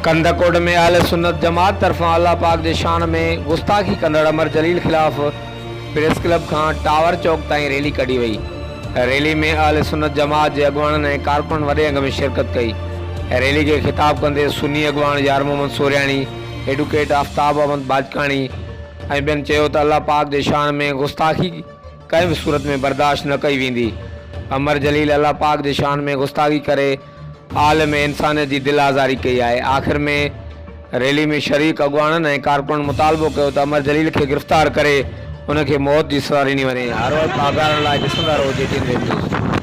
कंदकोट में अहले सुन्नत जमात तरफा अल्लाह पाक जे शान में गुस्ताखी कंदड़ अमर जलील खिलाफ़ प्रेस क्लब खां टावर चौक ताईं रैली कढी वई। रैली में अहले सुन्नत जमात जे अॻुवाणनि ऐं कारकुन वॾे अंग में शिरकत कई। रैली खे ख़िताब कंदे सुन्नी अॻुवाण यार मोहम्मद सोरियाणी, एडवोकेट आफ्ताब अहमद बाजकाणी ऐं ॿियनि चयो त अल्लाह पाक जे शान में गुस्ताखी कंहिं बि सूरत में बर्दाश्त न कई वेंदी। अमर जलील अल्लाह पाक जे शान में गुस्ताखी करे आलम इंसानियत जी दिल आज़ारी कई आहे। आख़िर में रैली में शरीक अॻुवाणनि ऐं कारकुन मुतालबो कयो त अमर जलील खे गिरफ़्तार करे उनखे मौत जी सज़ा ॾिनी वञे। हर वक़्तु आगारण लाइ ॾिसंदा रहो JTN न्यूज़।